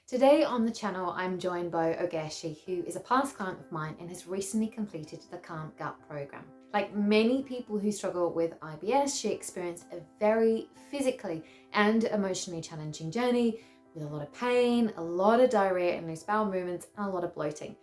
Today on the channel, I'm joined by Ogechi, who is a past client of mine and has recently completed the Mind Gut program. Like many people who struggle with IBS, she experienced a very physically and emotionally challenging journey with a lot of pain, a lot of diarrhea and loose bowel movements, and a lot of bloating.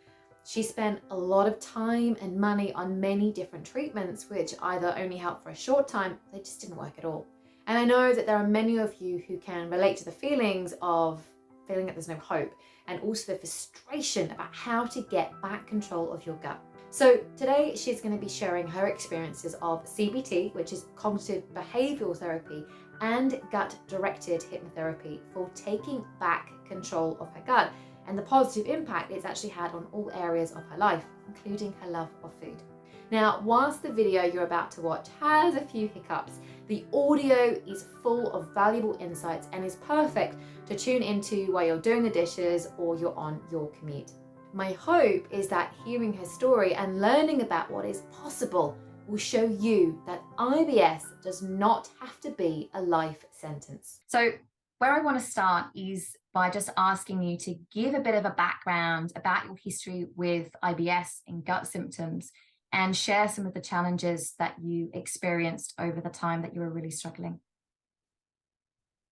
She spent a lot of time and money on many different treatments, which either only helped for a short time, or they just didn't work at all. And I know that there are many of you who can relate to the feelings of feeling that there's no hope, and also the frustration about how to get back control of your gut. So today she's going to be sharing her experiences of CBT, which is cognitive behavioural therapy, and gut-directed hypnotherapy for taking back control of her gut, and the positive impact it's actually had on all areas of her life, including her love of food. Now, whilst the video you're about to watch has a few hiccups, the audio is full of valuable insights and is perfect to tune into while you're doing the dishes or you're on your commute. My hope is that hearing her story and learning about what is possible will show you that IBS does not have to be a life sentence. So where I want to start is by just asking you to give a bit of a background about your history with IBS and gut symptoms, and share some of the challenges that you experienced over the time that you were really struggling.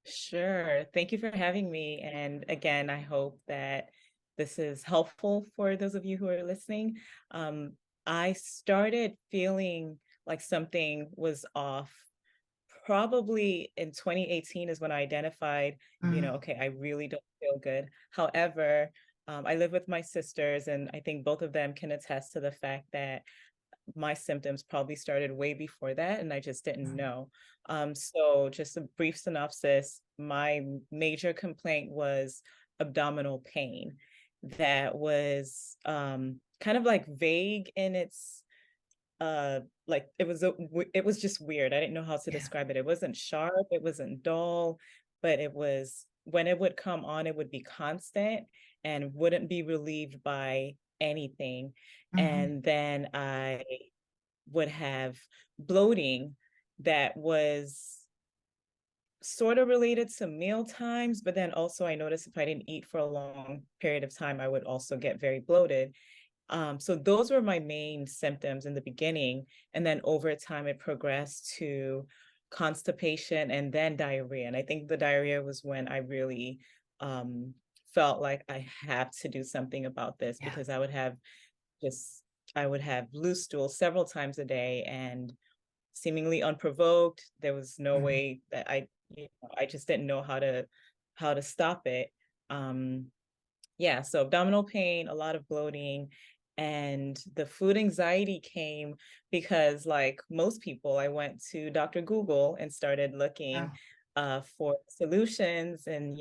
Sure. Thank you for having me. And again, I hope that this is helpful for those of you who are listening. I started feeling like something was off probably in 2018 is when I identified, okay, I really don't feel good. However, I live with my sisters, and I think both of them can attest to the fact that my symptoms probably started way before that, and I just didn't know. So just a brief synopsis, my major complaint was abdominal pain that was kind of like vague in its like it was just weird. I didn't know how to describe it. It wasn't sharp, it wasn't dull, but it was, when it would come on, it would be constant and wouldn't be relieved by anything. And then I would have bloating that was sort of related to meal times, but then also I noticed if I didn't eat for a long period of time, I would also get very bloated. So those were my main symptoms in the beginning. And then over time, it progressed to constipation and then diarrhea. And I think the diarrhea was when I really felt like I had to do something about this, because just, I would have loose stool several times a day, and seemingly unprovoked. There was no way that I just didn't know how to stop it. Um, yeah, so abdominal pain, a lot of bloating, and the food anxiety came because, like most people, I went to Dr. Google and started looking for solutions, and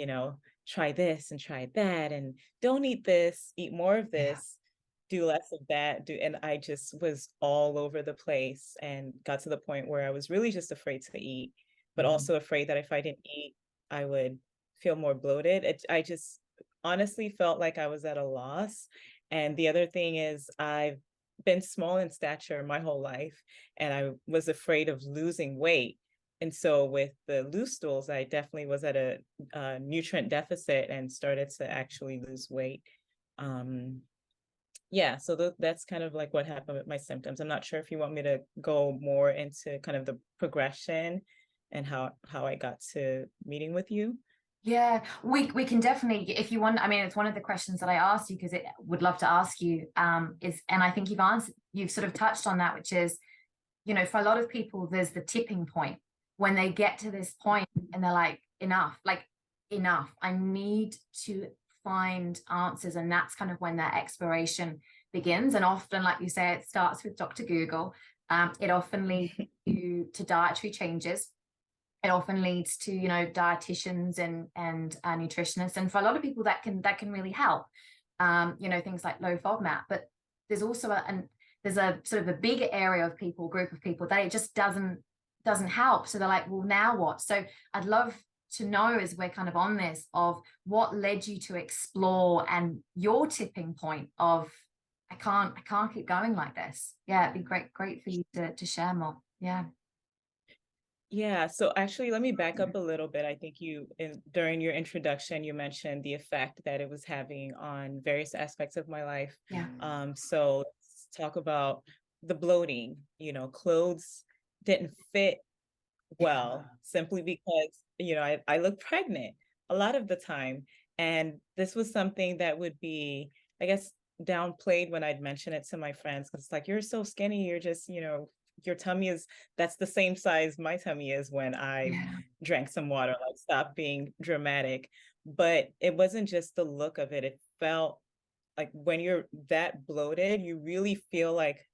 try this and try that, and don't eat this, eat more of this, do less of that, and I just was all over the place and got to the point where I was really just afraid to eat, but also afraid that if I didn't eat, I would feel more bloated. I just honestly felt like I was at a loss. And the other thing is, I've been small in stature my whole life, and I was afraid of losing weight. And so with the loose stools, I definitely was at a nutrient deficit and started to actually lose weight. Yeah, so that's kind of like what happened with my symptoms. I'm not sure if you want me to go more into kind of the progression and how I got to meeting with you. Yeah, we can definitely, if you want. I mean, it's one of the questions that I asked you because it would love to ask you, is, and I think you've sort of touched on that, which is, for a lot of people, there's the tipping point when they get to this point and they're like, enough. I need to find answers. And that's kind of when that exploration begins. And often, like you say, it starts with Dr. Google. It often leads to dietary changes. It often leads to, dietitians and nutritionists. And for a lot of people that can really help, things like low FODMAP. But there's also there's a sort of a big area of people, group of people, that it just doesn't help. So they're like, well, now what? So I'd love to know, as we're kind of on this, of what led you to explore and your tipping point of, I can't keep going like this. Yeah, it'd be great for you to share more. Yeah. Yeah, so actually, let me back up a little bit. I think during your introduction, you mentioned the effect that it was having on various aspects of my life. Yeah. So let's talk about the bloating. Clothes didn't fit well simply because, I look pregnant a lot of the time. And this was something that would be, I guess, downplayed when I'd mention it to my friends. 'Cause it's like, you're so skinny, you're just, your tummy is, that's the same size my tummy is when I Yeah. drank some water, like stop being dramatic. But it wasn't just the look of it. It felt like when you're that bloated, you really feel like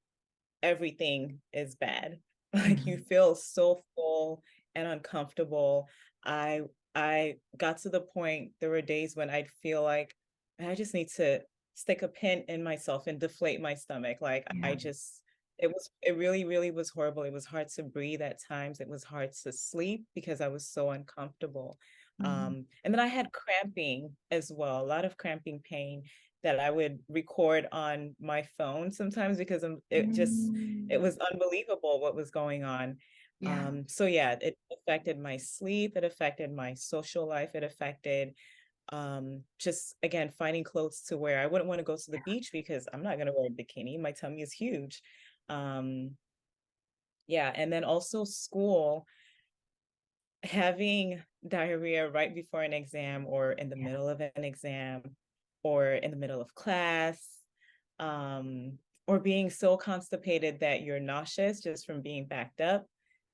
everything is bad. Like you Mhm. feel so full and uncomfortable. I I got to the point, there were days when I'd feel like I just need to stick a pin in myself and deflate my stomach. Like Yeah. it really, really was horrible. It was hard to breathe at times. It was hard to sleep because I was so uncomfortable. Mhm. And then I had cramping as well, a lot of cramping pain that I would record on my phone sometimes because it Mm. was unbelievable what was going on. Yeah. So yeah, it affected my sleep, it affected my social life, it affected just again finding clothes to wear. I wouldn't want to go to the beach because I'm not gonna wear a bikini. My tummy is huge. Um, yeah, and then also school, having diarrhea right before an exam or in the Yeah. middle of an exam or in the middle of class, um, or being so constipated that you're nauseous just from being backed up,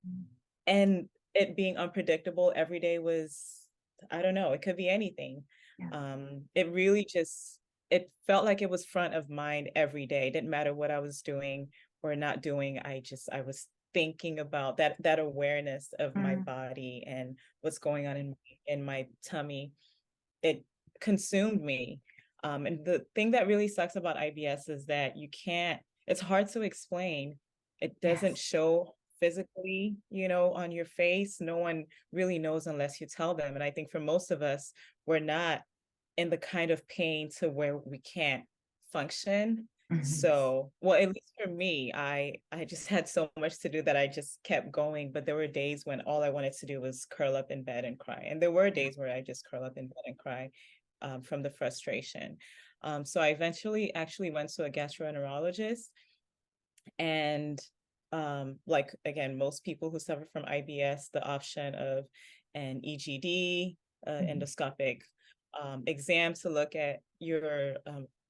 Mm. and it being unpredictable every day was, I don't know, it could be anything. Yeah. It really just, it felt like it was front of mind every day. It didn't matter what I was doing or not doing. I was thinking about that awareness of my Mm. body and what's going on in my tummy. It consumed me. And the thing that really sucks about IBS is that it's hard to explain. It doesn't Yes. show physically, on your face. No one really knows unless you tell them. And I think for most of us, we're not in the kind of pain to where we can't function. Mhm. So, well, at least for me, I just had so much to do that I just kept going. But there were days when all I wanted to do was curl up in bed and cry. And there were Yeah. days where I just curl up in bed and cry from the frustration. So I eventually actually went to a gastroenterologist, and like again, most people who suffer from IBS, the option of an EGD, Mhm. endoscopic exam to look at your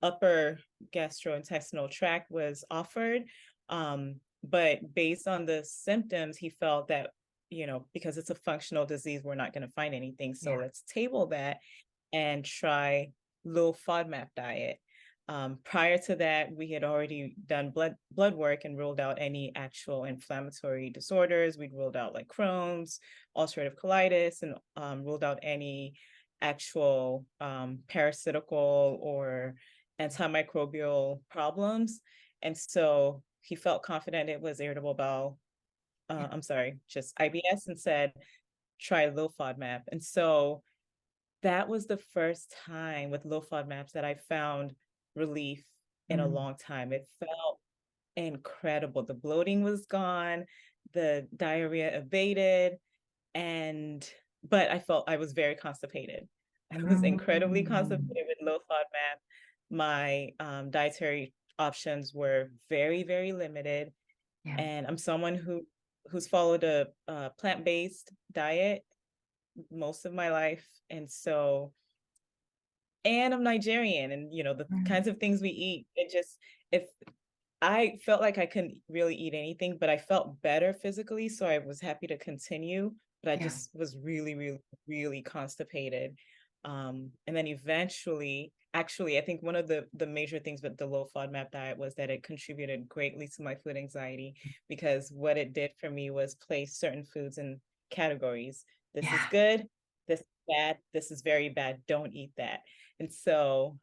upper gastrointestinal tract was offered. But based on the symptoms, he felt that, because it's a functional disease, we're not going to find anything. So Yeah. let's table that and try low FODMAP diet. Prior to that, we had already done blood work and ruled out any actual inflammatory disorders. We'd ruled out like Crohn's, ulcerative colitis, and ruled out any actual parasitical or antimicrobial problems. And so he felt confident it was irritable bowel, Yeah. I'm sorry, just IBS, and said, try low FODMAP. And so that was the first time with low FODMAPs that I found relief in a Mm. long time. It felt incredible. The bloating was gone, the diarrhea abated, and but I felt I was very constipated. I was incredibly Mm. constipated with low FODMAP. My dietary options were very, very limited, Yeah. and I'm someone who's followed a plant-based diet most of my life, and so, and I'm Nigerian, and the Mm. kinds of things we eat, if I felt like I couldn't really eat anything, but I felt better physically, so I was happy to continue, but I Yeah. just was really, really, really constipated. And then eventually, actually, I think one of the major things with the low FODMAP diet was that it contributed greatly to my food anxiety, because what it did for me was place certain foods in categories. This is Yeah. good, this is bad, this is very bad, don't eat that. And so,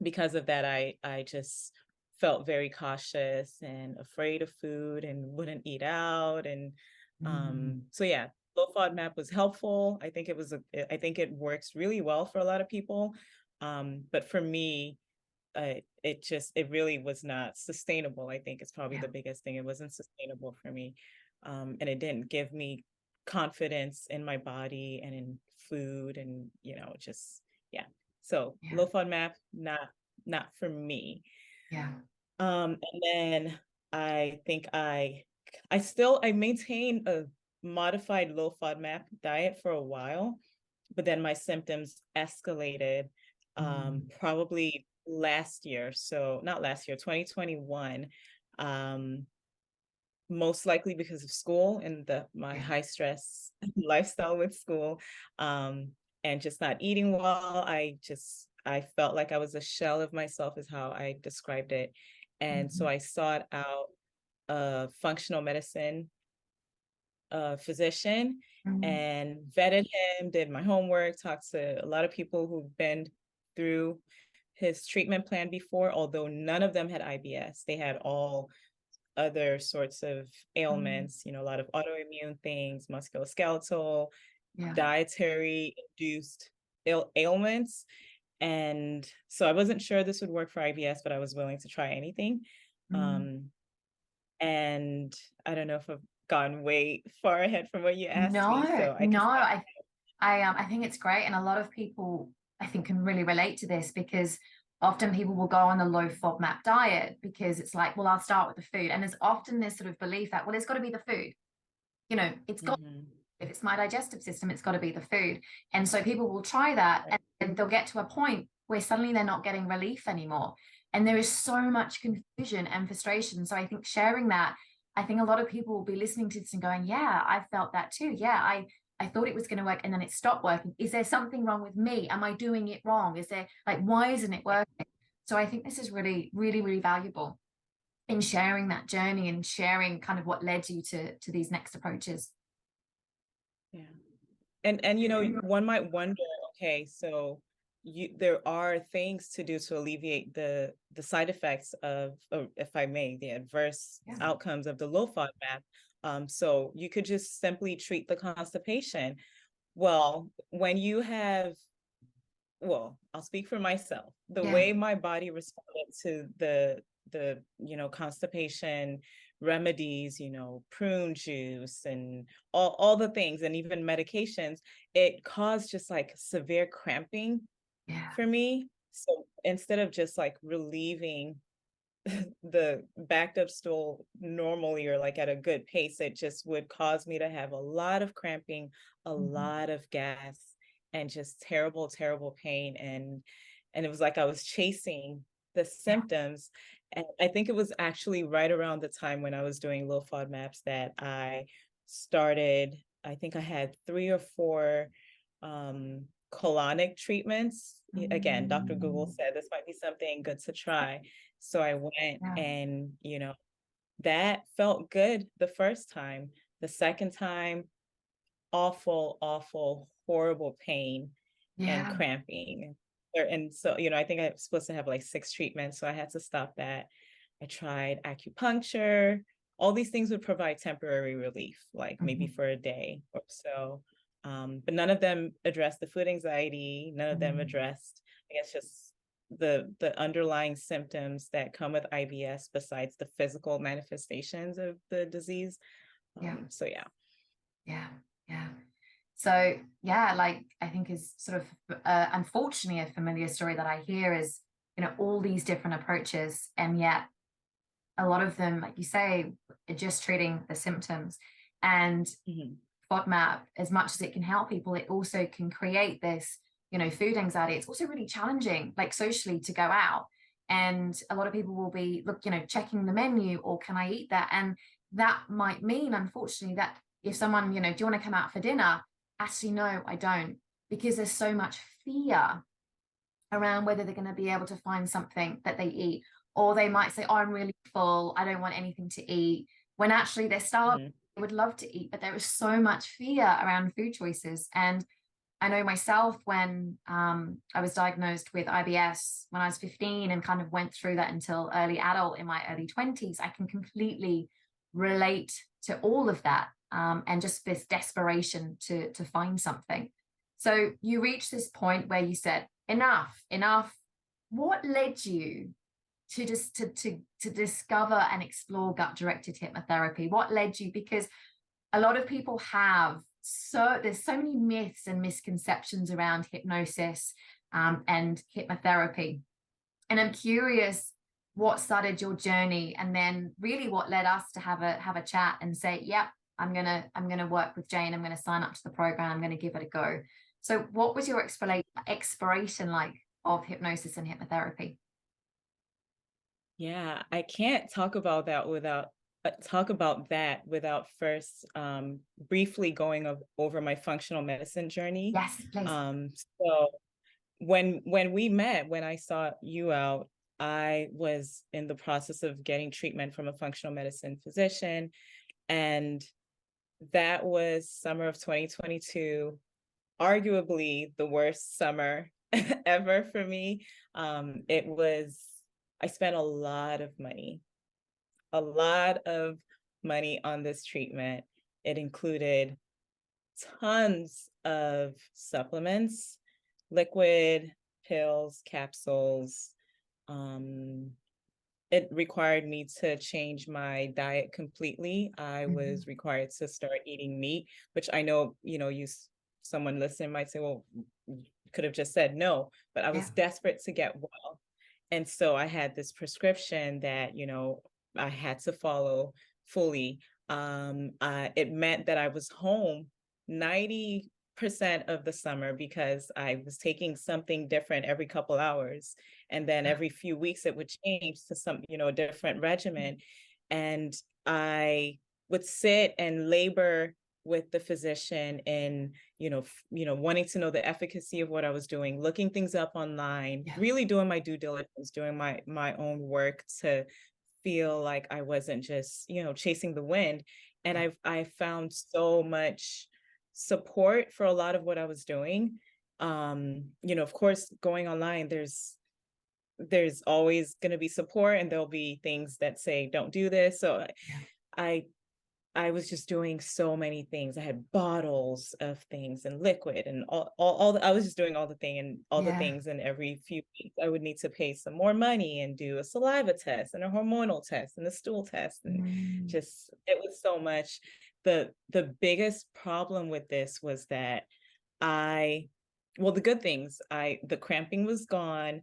because of that, I just felt very cautious and afraid of food and wouldn't eat out. And Mm. so yeah, low FODMAP was helpful. I think it works really well for a lot of people. But for me, it really was not sustainable. I think it's probably Yeah. the biggest thing. It wasn't sustainable for me. and it didn't give me confidence in my body and in food, and just yeah. So Yeah. low FODMAP, not for me. Yeah. And then I think I maintained a modified low FODMAP diet for a while, but then my symptoms escalated probably last year. So not last year, 2021. Most likely because of school and my high stress lifestyle with school, and just not eating well. I felt like I was a shell of myself, is how I described it. And so I sought out a functional medicine physician and vetted him, did my homework, talked to a lot of people who've been through his treatment plan before, although none of them had IBS. They had all other sorts of ailments, a lot of autoimmune things, musculoskeletal, dietary induced ailments. And so I wasn't sure this would work for IBS, but I was willing to try anything. And I don't know if I've gone way far ahead from what you asked me, so I can stop. I think it's great, and a lot of people I think can really relate to this, because often people will go on a low FODMAP diet because it's like, well, I'll start with the food, and there's often this sort of belief that, well, it's got to be the food, it's got, if it's my digestive system, it's got to be the food. And so people will try that, and they'll get to a point where suddenly they're not getting relief anymore, and there is so much confusion and frustration. So I think sharing that, I think a lot of people will be listening to this and going, yeah, I felt that too. Yeah, I thought it was going to work and then it stopped working. Is there something wrong with me? Am I doing it wrong? Is there, like, why isn't it working? So I think this is really, really, really valuable in sharing that journey and sharing kind of what led you to these next approaches. Yeah. And one might wonder, okay, so there are things to do to alleviate the side effects of, or if I may, the adverse outcomes of the low FODMAP. So you could just simply treat the constipation. Well, when you have, I'll speak for myself. The way my body responded to the constipation remedies, prune juice and all the things, and even medications, it caused just like severe cramping for me. So instead of just like relieving the backed up stool normally or like at a good pace, it just would cause me to have a lot of cramping, a lot of gas, and just terrible, terrible pain. And it was like I was chasing the symptoms. And I think it was actually right around the time when I was doing low FODMAPs that I started, I think I had 3 or 4 colonic treatments. Again, Dr. Google said this might be something good to try. So I went and, that felt good the first time. The second time, awful, awful, horrible pain and cramping. And so, I think I was supposed to have like 6 treatments, so I had to stop that. I tried acupuncture. All these things would provide temporary relief, like maybe for a day or so. But none of them addressed the food anxiety. None of them addressed, I guess, just the underlying symptoms that come with IBS besides the physical manifestations of the disease. So So like, I think is sort of unfortunately a familiar story that I hear is, all these different approaches, and yet a lot of them, like you say, are just treating the symptoms. And FODMAP, as much as it can help people, it also can create this, food anxiety. It's also really challenging, like socially, to go out. And a lot of people will be, checking the menu, or can I eat that? And that might mean, unfortunately, that if someone, do you want to come out for dinner? Actually, no, I don't, because there's so much fear around whether they're going to be able to find something that they eat. Or they might say, oh, I'm really full, I don't want anything to eat, when actually they're starving, they would love to eat, but there is so much fear around food choices. And I know myself, when I was diagnosed with IBS when I was 15 and kind of went through that until early adult in my early 20s, I can completely relate to all of that, and just this desperation to find something. So you reached this point where you said, enough. What led you to just to discover and explore gut-directed hypnotherapy? What led you? Because a lot of people there's so many myths and misconceptions around hypnosis and hypnotherapy. And I'm curious what started your journey, and then really what led us to have a chat and say, yep, I'm gonna work with Jane, I'm gonna sign up to the program, I'm gonna give it a go. So what was your exploration like of hypnosis and hypnotherapy? Yeah, I can't talk about that without first briefly going over my functional medicine journey. Yes, please. So when we met, when I sought you out, I was in the process of getting treatment from a functional medicine physician, and that was summer of 2022, arguably the worst summer ever for me. I spent a lot of money on this treatment. It included tons of supplements, liquid, pills, capsules. It required me to change my diet completely. I was required to start eating meat, which I know, someone listening might say, well, you could have just said no, but I was desperate to get well. And so I had this prescription that, I had to follow fully. It meant that I was home 90% of the summer because I was taking something different every couple hours. And then every few weeks it would change to some, a different regimen. And I would sit and labor with the physician and, wanting to know the efficacy of what I was doing, looking things up online, really doing my due diligence, doing my own work to feel like I wasn't just, chasing the wind. And I found so much support for a lot of what I was doing. Of course, going online, there's always going to be support, and there'll be things that say, don't do this. So I was just doing so many things. I had bottles of things and liquid and I was just doing all the things. And every few weeks I would need to pay some more money and do a saliva test and a hormonal test and a stool test. And just, it was so much. The biggest problem with this was that the good things, the cramping was gone.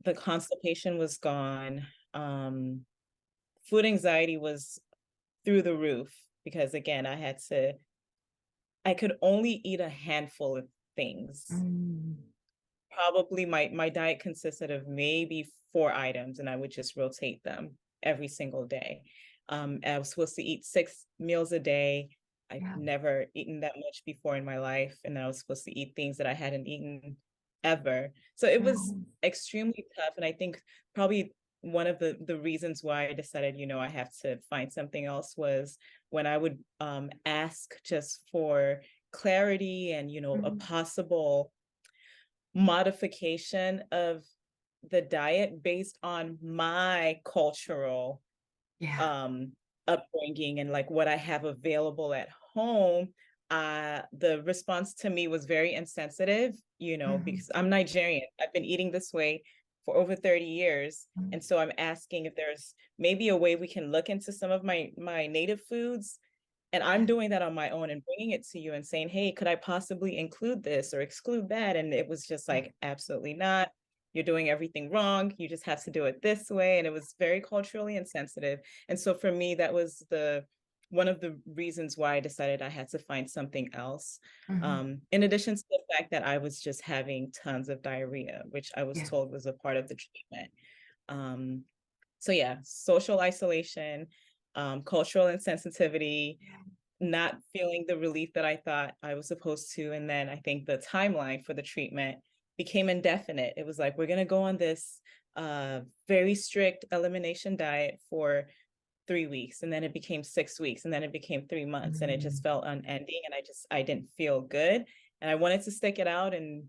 The constipation was gone. Food anxiety was through the roof because, again, I could only eat a handful of things. Probably my diet consisted of maybe 4 items, and I would just rotate them every single day. I was supposed to eat 6 meals a day. I've never eaten that much before in my life, and I was supposed to eat things that I hadn't eaten ever. So it was extremely tough, and I think probably one of the reasons why I decided, I have to find something else was when I would ask just for clarity and, a possible modification of the diet based on my cultural upbringing and like what I have available at home. The response to me was very insensitive, because I'm Nigerian. I've been eating this way for over 30 years. And so I'm asking if there's maybe a way we can look into some of my native foods. And I'm doing that on my own and bringing it to you and saying, hey, could I possibly include this or exclude that? And it was just like, absolutely not. You're doing everything wrong. You just have to do it this way. And it was very culturally insensitive. And so for me, that was one of the reasons why I decided I had to find something else. In addition to the fact that I was just having tons of diarrhea, which I was told was a part of the treatment. Social isolation, cultural insensitivity, not feeling the relief that I thought I was supposed to. And then I think the timeline for the treatment became indefinite. It was like, we're going to go on this very strict elimination diet for 3 weeks, and then it became 6 weeks, and then it became 3 months, and it just felt unending, and I didn't feel good, and I wanted to stick it out and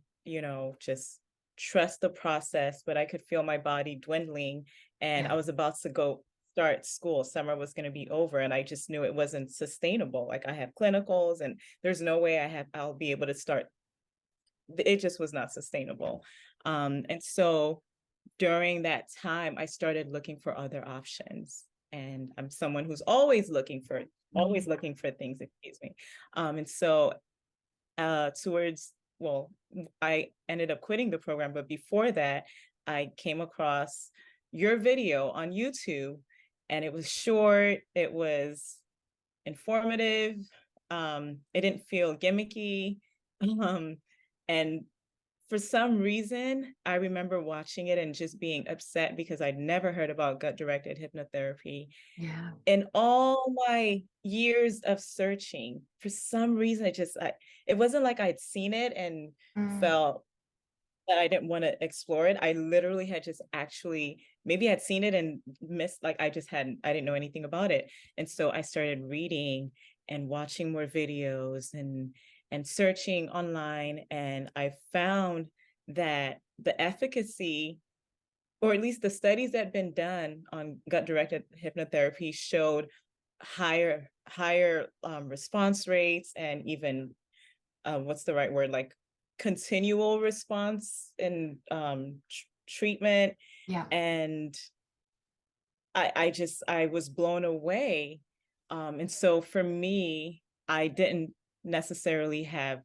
just trust the process, but I could feel my body dwindling, and I was about to go start school. Summer was going to be over, and I just knew it wasn't sustainable. Like, I have clinicals, and there's no way I'll be able to start. It just was not sustainable. And so during that time, I started looking for other options. And I'm someone who's always looking for always looking for things, excuse me. And so I ended up quitting the program, but before that, I came across your video on YouTube, and it was short, it was informative, it didn't feel gimmicky. And for some reason, I remember watching it and just being upset because I'd never heard about gut-directed hypnotherapy. Yeah. In all my years of searching, for some reason, it wasn't like I'd seen it and felt that I didn't want to explore it. I literally had just maybe I'd seen it and missed, like I didn't know anything about it. And so I started reading and watching more videos and searching online. And I found that the efficacy, or at least the studies that had been done on gut-directed hypnotherapy, showed higher response rates, and even what's the right word, like continual response in treatment. Yeah. And I was blown away. And so for me, I didn't necessarily have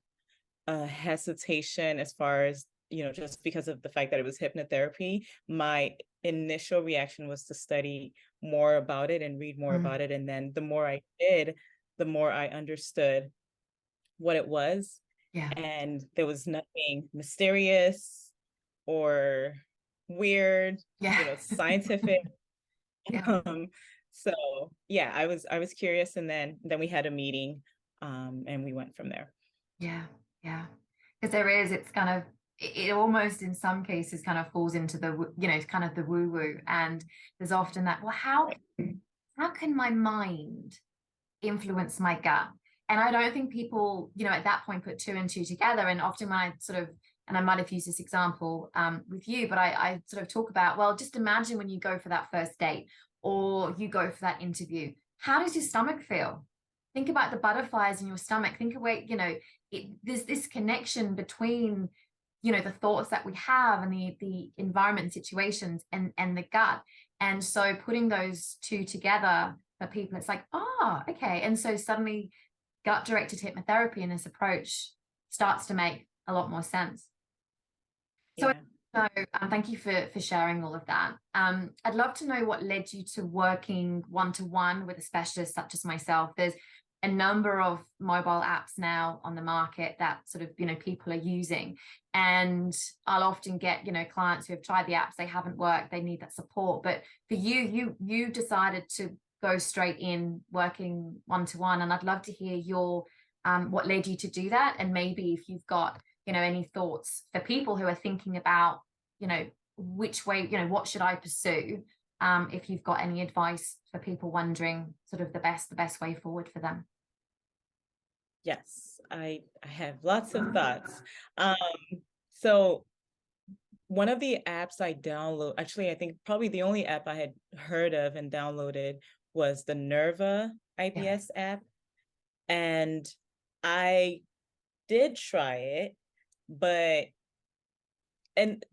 a hesitation as far as, just because of the fact that it was hypnotherapy. My initial reaction was to study more about it and read more about it. And then the more I did, the more I understood what it was. Yeah. And there was nothing mysterious or weird, Yeah. Scientific. Yeah. So yeah, I was curious, and then we had a meeting, and we went from there. Yeah. Yeah. Because it's kind of, it almost in some cases kind of falls into the, kind of the woo-woo. And there's often that, well, how can my mind influence my gut? And I don't think people, at that point put two and two together. And often when I and I might have used this example with you, but I sort of talk about, well, just imagine when you go for that first date or you go for that interview, how does your stomach feel? Think about the butterflies in your stomach. Think of where, there's this connection between, the thoughts that we have and the environment and situations and the gut. And so putting those two together for people, it's like, oh, okay. And so suddenly gut-directed hypnotherapy and this approach starts to make a lot more sense. So, thank you for sharing all of that. I'd love to know what led you to working one-to-one with a specialist such as myself. There's a number of mobile apps now on the market that sort of, people are using. And I'll often get, clients who have tried the apps, they haven't worked, they need that support. But for you decided to go straight in working one-to-one. And I'd love to hear your, what led you to do that. And maybe if you've got, any thoughts for people who are thinking about, which way, what should I pursue? If you've got any advice for people wondering sort of the best way forward for them. Yes, I have lots of thoughts. So one of the apps I download, actually, I think probably the only app I had heard of and downloaded was the Nerva IBS app. And I did try it, and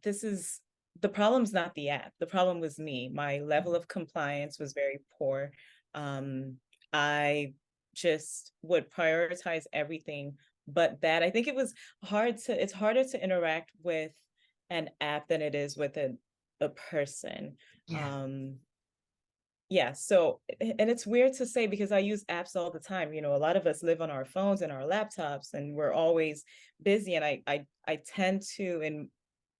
the problem's not the app. The problem was me. My level of compliance was very poor. I just would prioritize everything but that. I think it's harder to interact with an app than it is with a person. So, and it's weird to say because I use apps all the time. A lot of us live on our phones and our laptops, and we're always busy. And I tend to, in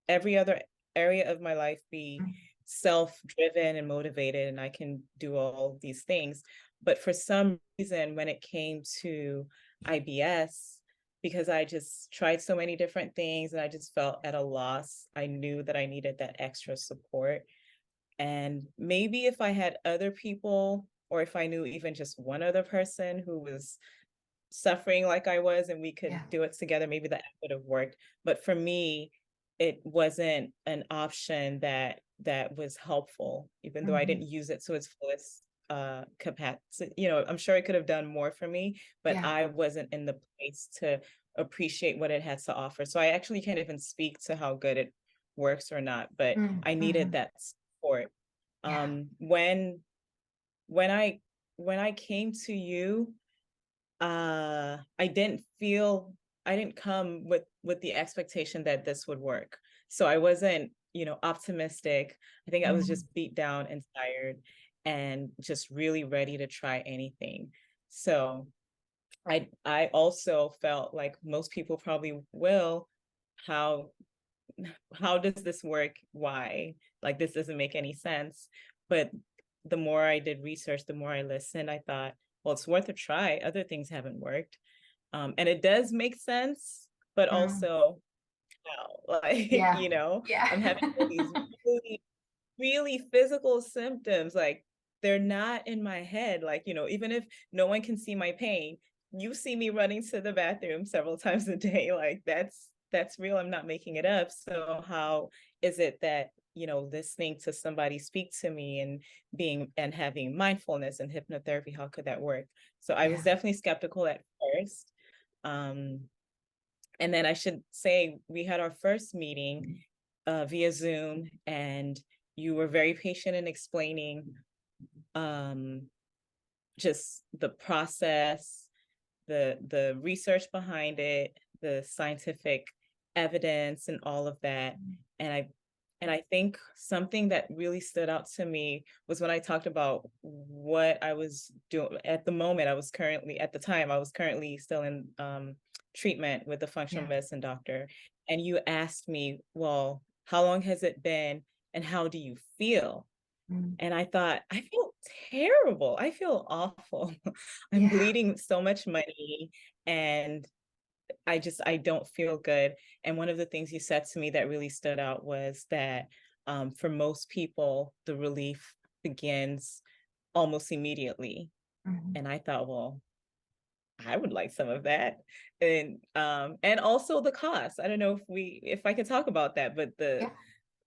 every other area of my life, be self-driven and motivated, and I can do all these things. But for some reason, when it came to IBS, because I just tried so many different things and I just felt at a loss, I knew that I needed that extra support. And maybe if I had other people, or if I knew even just one other person who was suffering like I was, and we could do it together, maybe that would have worked. But for me, it wasn't an option that was helpful, even though I didn't use it to its fullest capacity. I'm sure it could have done more for me, but I wasn't in the place to appreciate what it had to offer. So I actually can't even speak to how good it works or not, but I needed that support. When I when I came to you, I didn't come with the expectation that this would work. So I wasn't, optimistic. I think I was Mm. just beat down and tired and just really ready to try anything. So I also felt like most people probably will, how how does this work? Why? Like, this doesn't make any sense. But the more I did research, the more I listened, I thought, well, it's worth a try. Other things haven't worked. And it does make sense, but Mm. also how? Like, Yeah. Yeah. I'm having all these really, really physical symptoms. Like, they're not in my head. Like, even if no one can see my pain, you see me running to the bathroom several times a day. Like, that's real. I'm not making it up. So how is it that, listening to somebody speak to me and having mindfulness and hypnotherapy, how could that work? So I was Yeah. definitely skeptical at first. And then I should say we had our first meeting via Zoom, and you were very patient in explaining just the process, the research behind it, the scientific evidence, and all of that. And I think something that really stood out to me was when I talked about what I was doing at the moment. At the time, I was currently still in treatment with the functional Yeah. medicine doctor. And you asked me, well, how long has it been and how do you feel? Mm. And I thought, I feel terrible. I feel awful. I'm Yeah. bleeding so much money, and I don't feel good. And one of the things you said to me that really stood out was that for most people, the relief begins almost immediately. Mhm. And I thought, well, I would like some of that. And also the cost. I don't know if I could talk about that, but Yeah.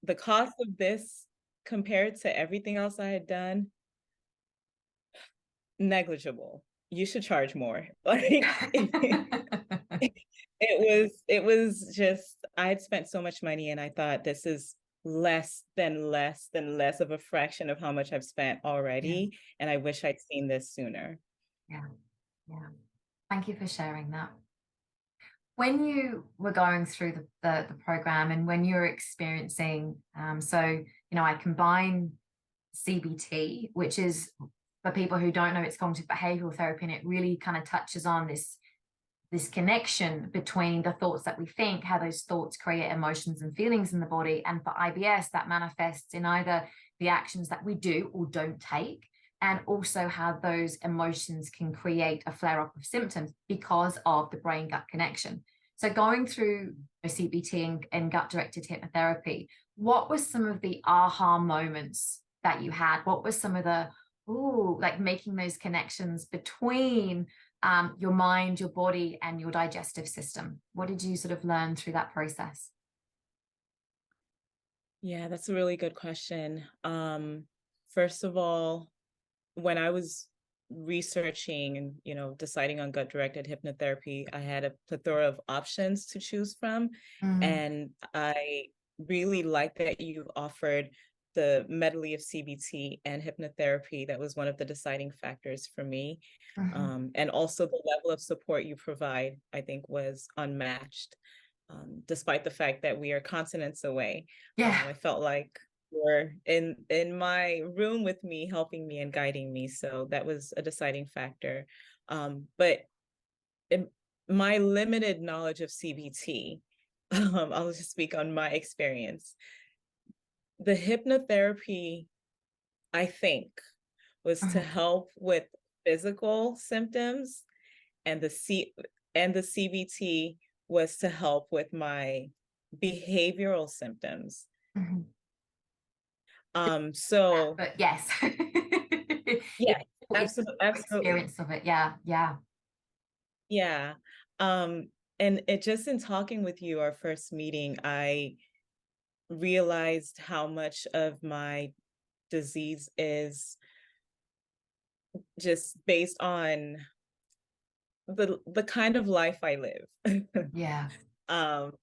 the cost of this compared to everything else I had done, negligible. You should charge more. Like, it was just, I had spent so much money, and I thought, this is less of a fraction of how much I've spent Yeah. already, and I wish I'd seen this sooner. Yeah. Yeah. Thank you for sharing that. When you were going through the program and when you're experiencing, I combine CBT, which is, for people who don't know, it's cognitive behavioral therapy, and it really kind of touches on this connection between the thoughts that we think, how those thoughts create emotions and feelings in the body. And for IBS, that manifests in either the actions that we do or don't take, and also how those emotions can create a flare up of symptoms because of the brain gut connection. So going through CBT and gut directed hypnotherapy, what were some of the aha moments that you had? What was some of the, like making those connections between your mind, your body, and your digestive system? What did you sort of learn through that process? Yeah, that's a really good question. First of all, when I was researching and, deciding on gut directed hypnotherapy, I had a plethora of options to choose from. Mm. And I really like that you offered the medley of CBT and hypnotherapy. That was one of the deciding factors for me. Mhm. And also the level of support you provide, I think, was unmatched. Despite the fact that we are continents away, Yeah. I felt like were in my room with me, helping me and guiding me. So that was a deciding factor. But in my limited knowledge of CBT, I'll just speak on my experience. The hypnotherapy, I think, was to Mhm. help with physical symptoms, and the CBT was to help with my behavioral symptoms. Mhm. So But yes. yeah, It's absolutely, the absolutely. experience of it. Yeah. Yeah. Yeah. Um, and it just in talking with you, our first meeting, I realized how much of my disease is just based on the kind of life I live. Yeah. Um,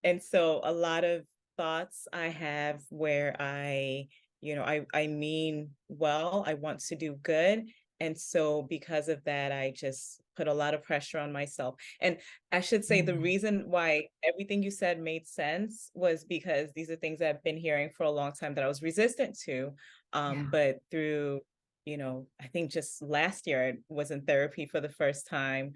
and so a lot of thoughts I have where I mean well, I want to do good, And so because of that, I just put a lot of pressure on myself. And I should say the reason why everything you said made sense was because these are things that I've been hearing for a long time that I was resistant to. But through, I think just last year I was in therapy for the first time.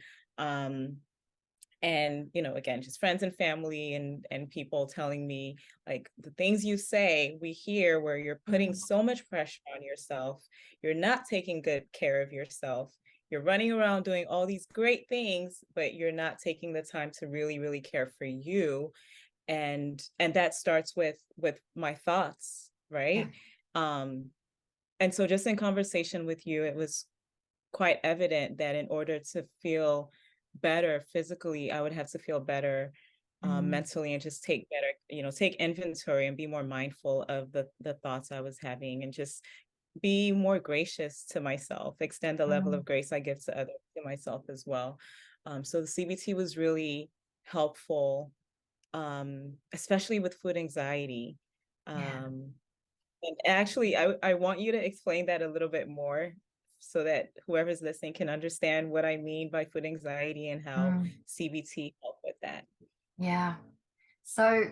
And again, just friends and family and people telling me, like, the things you say, we hear where you're putting so much pressure on yourself, you're not taking good care of yourself, you're running around doing all these great things, but you're not taking the time to really, really care for you. And that starts with my thoughts, right? And so just in conversation with you, it was quite evident that in order to feel better physically, I would have to feel better mentally, and just take inventory and be more mindful of the thoughts I was having, and just be more gracious to myself, extend the level of grace I give to others, to myself as well. So the CBT was really helpful, especially with food anxiety. And actually, I want you to explain that a little bit more so that whoever's listening can understand what I mean by food anxiety and how CBT help with that. Yeah. So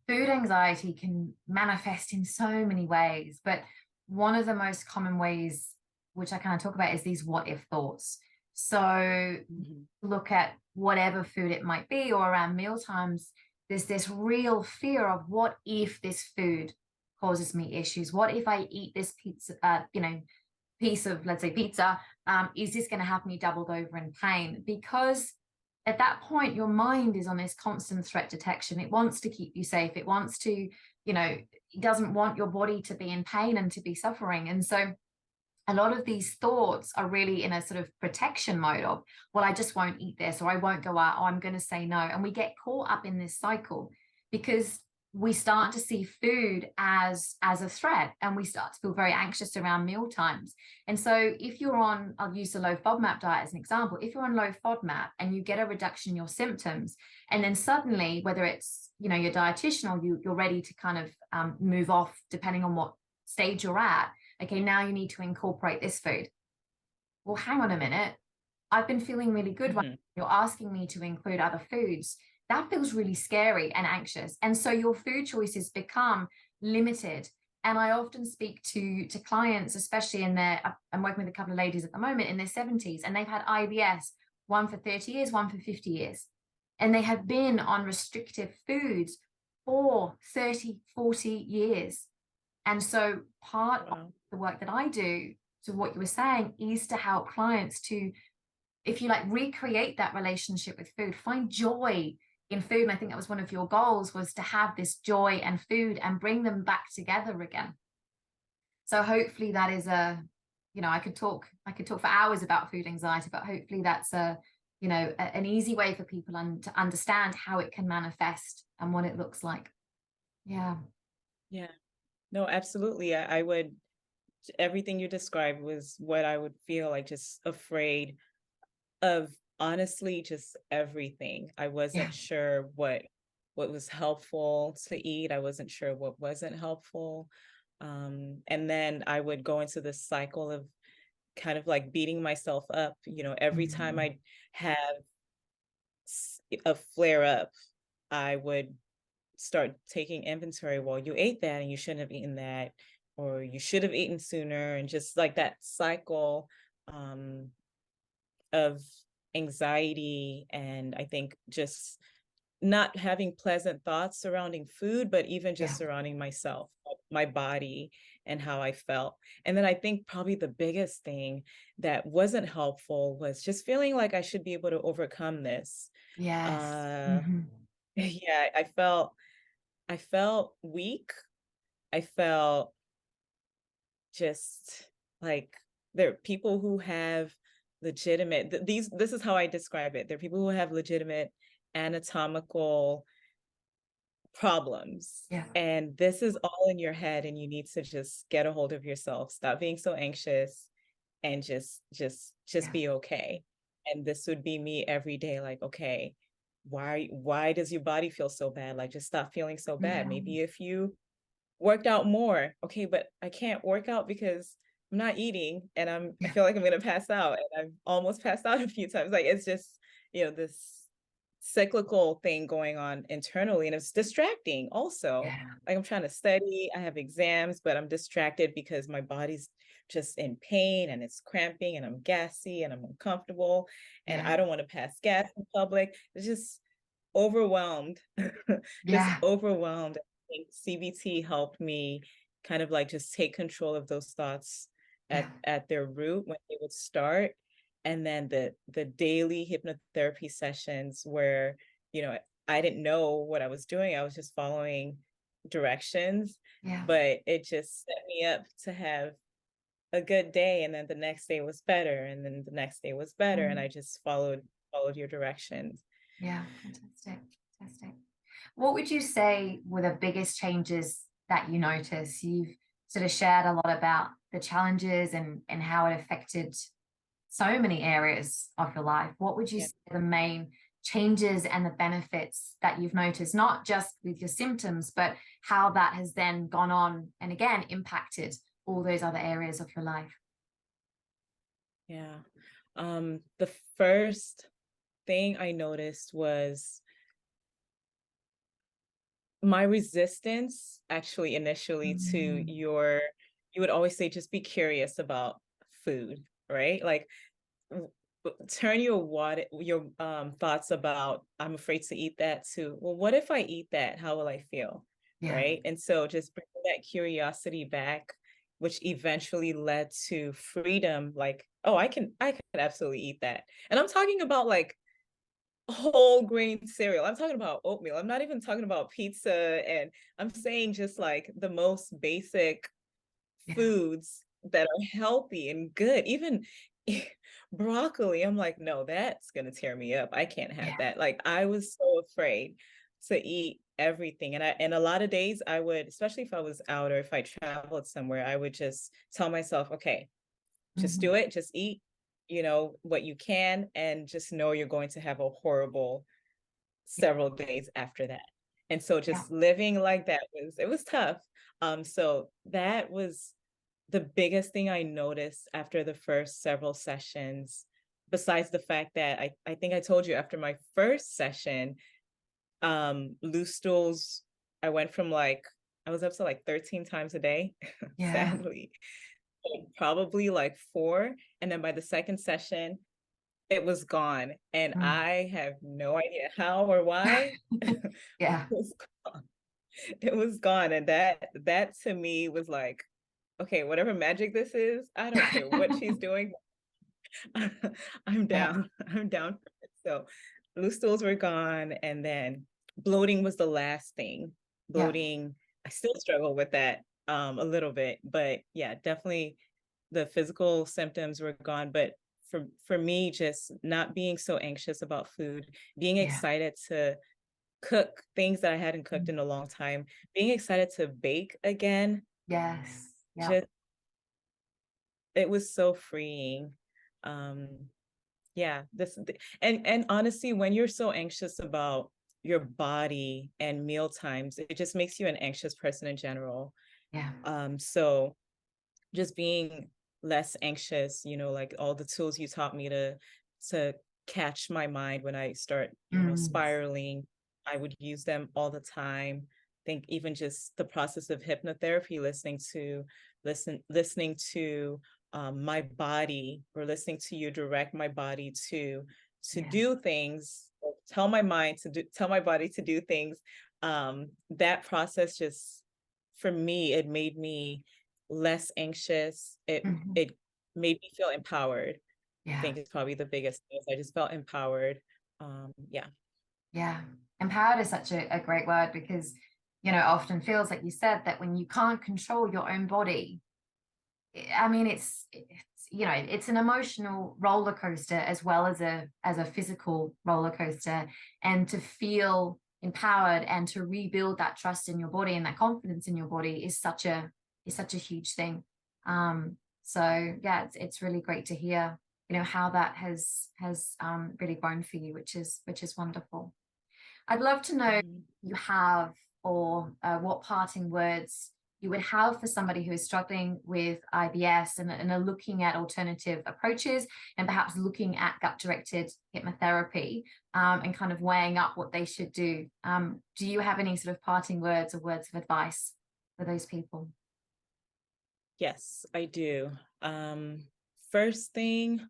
food anxiety can manifest in so many ways, but one of the most common ways, which I kind of talk about, is these what if thoughts. So look at whatever food it might be, or around meal times, there's this real fear of, what if this food causes me issues? What if I eat this pizza, piece of, let's say, pizza, is this going to have me doubled over in pain? Because at that point, your mind is on this constant threat detection. It wants to keep you safe. It wants to, it doesn't want your body to be in pain and to be suffering. And so a lot of these thoughts are really in a sort of protection mode of, well, I just won't eat this, or I won't go out, or I'm going to say no. And we get caught up in this cycle because we start to see food as a threat, and we start to feel very anxious around meal times. And so if you're on, I'll use the low FODMAP diet as an example, if you're on low FODMAP and you get a reduction in your symptoms, and then suddenly, whether it's, your dietitian or you're ready to kind of move off, depending on what stage you're at, okay, now you need to incorporate this food. Well, hang on a minute. I've been feeling really good. You're asking me to include other foods. That feels really scary and anxious. And so your food choices become limited. And I often speak to clients, especially I'm working with a couple of ladies at the moment in their 70s, and they've had IBS, one for 30 years, one for 50 years. And they have been on restrictive foods for 30, 40 years. And so part of the work that I do, to what you were saying, is to help clients to, if you like, recreate that relationship with food, find joy in food. And I think that was one of your goals, was to have this joy and food and bring them back together again. So hopefully that is I could talk for hours about food anxiety, but hopefully that's an easy way for people to understand how it can manifest and what it looks like. Yeah. No, absolutely. I would, everything you described was what I would feel like, just afraid of, honestly, just everything. I wasn't sure what was helpful to eat. I wasn't sure what wasn't helpful. And then I would go into this cycle of kind of like beating myself up, every time I have a flare up, I would start taking inventory. Well, you ate that and you shouldn't have eaten that, or you should have eaten sooner. And just like that cycle of anxiety, and I think just not having pleasant thoughts surrounding food, but even just surrounding myself, my body, and how I felt. And then I think probably the biggest thing that wasn't helpful was just feeling like I should be able to overcome this. Yes. Yeah, I felt weak. I felt just like, there are people who have legitimate, this is how I describe it. There are people who have legitimate anatomical problems. And this is all in your head, and you need to just get a hold of yourself, stop being so anxious, and just be okay. And this would be me every day, like, okay, why does your body feel so bad? Like, just stop feeling so bad. Maybe if you worked out more. Okay, but I can't work out because not eating, and I feel like I'm gonna pass out, and I've almost passed out a few times. Like, it's just, this cyclical thing going on internally, and it's distracting also. Yeah. Like, I'm trying to study, I have exams, but I'm distracted because my body's just in pain and it's cramping and I'm gassy and I'm uncomfortable and Yeah. I don't want to pass gas in public. It's just overwhelmed, just Yeah. overwhelmed. I think CBT helped me kind of like just take control of those thoughts Yeah. at their root when they would start. And then the daily hypnotherapy sessions where, I didn't know what I was doing. I was just following directions, Yeah. but it just set me up to have a good day. And then the next day was better. And then the next day was better. And I just followed your directions. Yeah. Fantastic. Fantastic. What would you say were the biggest changes that you noticed? You've sort of shared a lot about the challenges and how it affected so many areas of your life. What would you Yeah. say the main changes and the benefits that you've noticed, not just with your symptoms, but how that has then gone on and again impacted all those other areas of your life? Yeah. The first thing I noticed was my resistance actually initially to you would always say, just be curious about food, right? Like, turn your thoughts about I'm afraid to eat that to, well, what if I eat that? How will I feel? Yeah. Right. And so just bringing that curiosity back, which eventually led to freedom, like, oh, I could absolutely eat that. And I'm talking about like whole grain cereal. I'm talking about oatmeal. I'm not even talking about pizza. And I'm saying just like the most basic Yeah. foods that are healthy and good. Even broccoli, I'm like, no, that's gonna tear me up. I can't have Yeah. that. Like, I was so afraid to eat everything. And a lot of days I would, especially if I was out or if I traveled somewhere, I would just tell myself, okay, just do it, just eat, what you can, and just know you're going to have a horrible several days after that. And so Yeah. just living like that was tough. So that was the biggest thing I noticed after the first several sessions, besides the fact that I think I told you after my first session, loose stools, I went from like, I was up to like 13 times a day, Yeah. sadly, probably like 4. And then by the second session, it was gone. And I have no idea how or why. Yeah. It was gone. It was gone. And that to me was like, okay, whatever magic this is, I don't care what she's doing. I'm Yeah. down. I'm down for it. So loose stools were gone. And then bloating was the last thing. Yeah. Bloating, I still struggle with that a little bit. But yeah, definitely the physical symptoms were gone. But for me, just not being so anxious about food, being Yeah. excited to cook things that I hadn't cooked in a long time, being excited to bake again, Yes. Yeah. just it was so freeing. Um, yeah, and honestly, when you're so anxious about your body and meal times, it just makes you an anxious person in general. Yeah. So just being less anxious, like all the tools you taught me to catch my mind when I start, spiraling, I would use them all the time. I think even just the process of hypnotherapy, listening to my body, or listening to you direct my body to Yeah. do things, or tell my body to do things. That process just, for me, it made me less anxious. It made me feel empowered. I Yeah. think it's probably the biggest thing. I just felt empowered. Yeah. Yeah. Empowered is such a great word because, it often feels like you said that when you can't control your own body, I mean, it's an emotional roller coaster as well as a physical roller coaster, and to feel empowered and to rebuild that trust in your body and that confidence in your body is such a huge thing. So yeah, it's really great to hear, how that has really grown for you, which is wonderful. I'd love to know Mhm. you have, or what parting words you would have for somebody who is struggling with IBS and are looking at alternative approaches and perhaps looking at gut-directed hypnotherapy, and kind of weighing up what they should do. Do you have any sort of parting words or words of advice for those people? Yes, I do. First thing,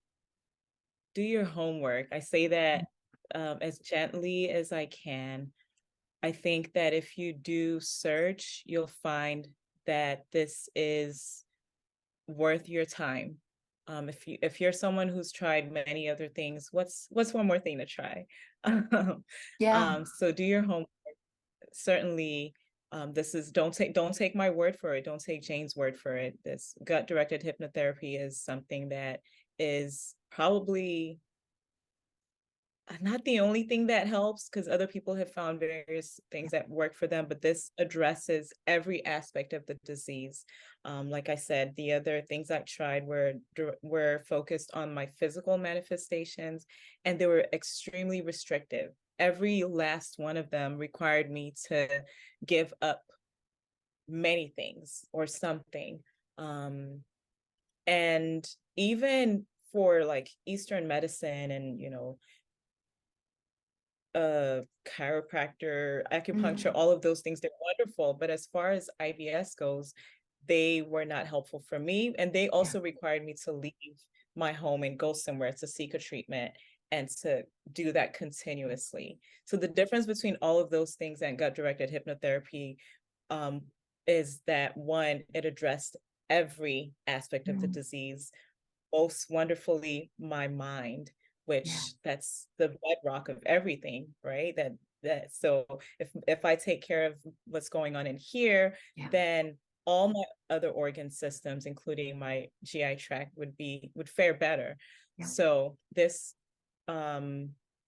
do your homework. I say that as gently as I can. I think that if you do search, you'll find that this is worth your time. If you're someone who's tried many other things, what's one more thing to try? Yeah. So do your homework. Certainly, this is don't take my word for it. Don't take Jane's word for it. This gut-directed hypnotherapy is something that is probably not the only thing that helps, because other people have found various things that work for them, but this addresses every aspect of the disease. Like I said, the other things I tried were focused on my physical manifestations, and they were extremely restrictive. Every last one of them required me to give up many things or something. And even for like Eastern medicine and, chiropractor, acupuncture, all of those things, they're wonderful. But as far as IBS goes, they were not helpful for me. And they also required me to leave my home and go somewhere to seek a treatment and to do that continuously. So the difference between all of those things and gut-directed hypnotherapy is that, one, it addressed every aspect of the disease, most wonderfully my mind, which that's the bedrock of everything, right? So if I take care of what's going on in here, then all my other organ systems, including my GI tract, would fare better. So this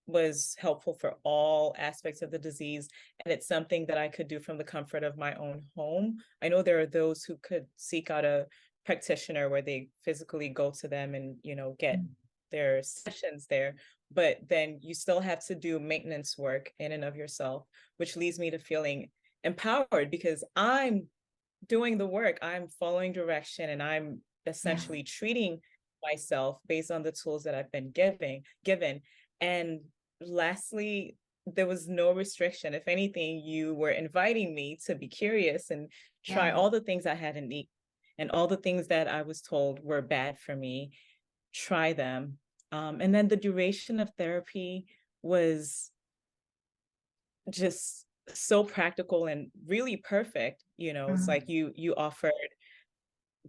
was helpful for all aspects of the disease, and it's something that I could do from the comfort of my own home. I know there are those who could seek out a practitioner where they physically go to them and get their sessions there, but then you still have to do maintenance work in and of yourself, which leads me to feeling empowered because I'm doing the work, I'm following direction, and I'm essentially treating myself based on the tools that I've been given. And lastly, there was no restriction. If anything, you were inviting me to be curious and try all the things I hadn't eaten, and all the things that I was told were bad for me, try them. And then the duration of therapy was just so practical and really perfect. It's like you offered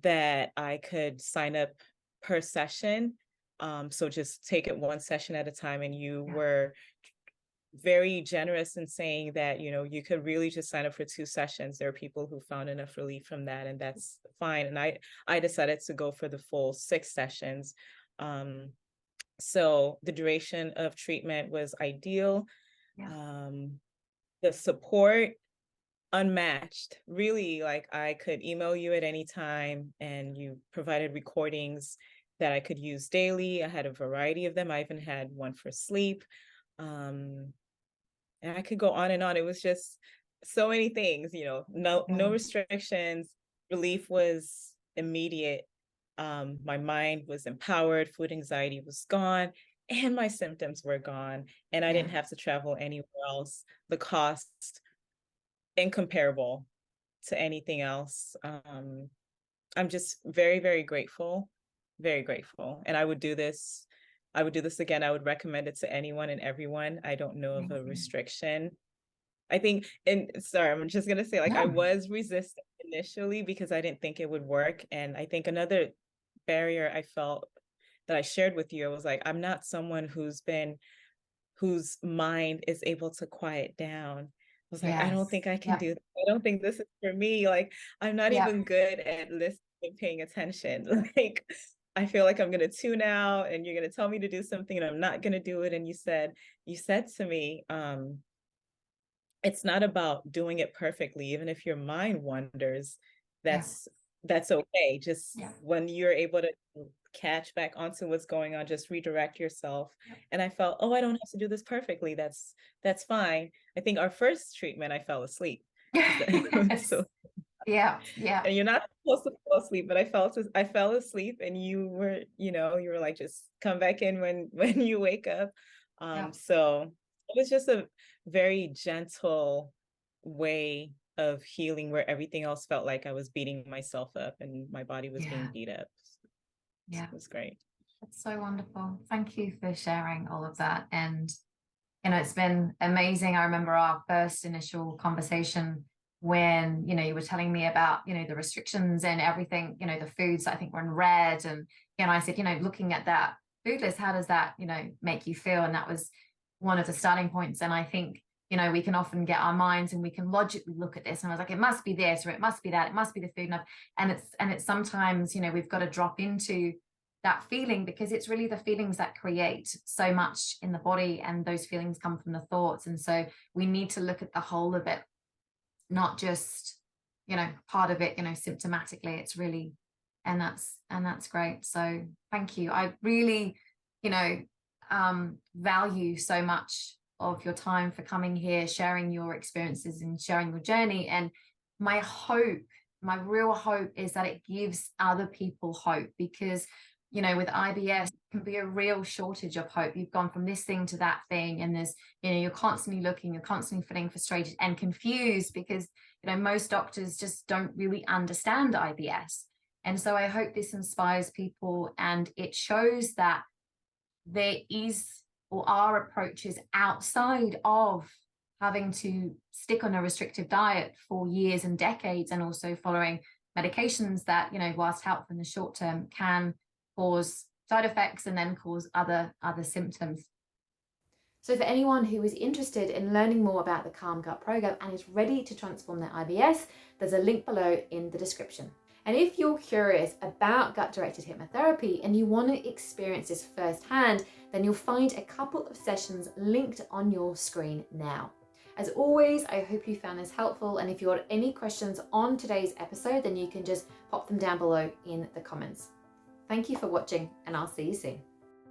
that I could sign up per session. So just take it one session at a time. And you were very generous in saying that, you could really just sign up for 2 sessions. There are people who found enough relief from that, and that's fine. And I decided to go for the full 6 sessions. So the duration of treatment was ideal. The support, unmatched. Really, like I could email you at any time, and you provided recordings that I could use daily. I had a variety of them. I even had one for sleep. And I could go on and on. It was just so many things, no restrictions. Relief was immediate. My mind was empowered. Food anxiety was gone, and my symptoms were gone. And I didn't have to travel anywhere else. The cost, incomparable to anything else. I'm just very, very grateful, very grateful. And I would do this again. I would recommend it to anyone and everyone. I don't know of a restriction. I think, and sorry, I'm just going to say, I was resistant initially because I didn't think it would work. And I think another barrier I felt that I shared with you, I was like, I'm not someone whose mind is able to quiet down. I was like, I don't think I can do that. I don't think this is for me. Like, I'm not even good at listening and paying attention. Like, I feel like I'm going to tune out and you're going to tell me to do something and I'm not going to do it. And you said to me, it's not about doing it perfectly. Even if your mind wanders, that's okay. Just when you're able to catch back onto what's going on, just redirect yourself. And I felt, I don't have to do this perfectly. That's fine. I think our first treatment, I fell asleep. So Yeah, yeah, And you're not supposed to fall asleep, but I fell asleep, and you were like, just come back in when when you wake up. yeah, So it was just a very gentle way of healing, where everything else felt like I was beating myself up and my body was being yeah, beat up. yeah. It was great. That's so wonderful. Thank you for sharing all of that. And it's been amazing. I remember our first initial conversation when, you were telling me about, the restrictions and everything, the foods I think were in red. And, I said, looking at that food list, how does that, make you feel? And that was one of the starting points. And I think, we can often get our minds and we can logically look at this. And I was like, it must be this, or it must be that, it must be the food. And it's sometimes, we've got to drop into that feeling, because it's really the feelings that create so much in the body, and those feelings come from the thoughts. And so we need to look at the whole of it, not just part of it symptomatically. It's really, and that's great. So thank you. I really value so much of your time for coming here, sharing your experiences and sharing your journey. And my real hope is that it gives other people hope, because with IBS, it can be a real shortage of hope. You've gone from this thing to that thing, and there's, you're constantly looking, you're constantly feeling frustrated and confused, because, most doctors just don't really understand IBS. And so I hope this inspires people, and it shows that there is, or are, approaches outside of having to stick on a restrictive diet for years and decades, and also following medications that, whilst helpful in the short term, can cause side effects and then cause other symptoms. So for anyone who is interested in learning more about the Calm Gut program and is ready to transform their IBS, there's a link below in the description. And if you're curious about gut-directed hypnotherapy and you want to experience this firsthand, then you'll find a couple of sessions linked on your screen now. As always, I hope you found this helpful, and if you have any questions on today's episode, then you can just pop them down below in the comments. Thank you for watching, and I'll see you soon.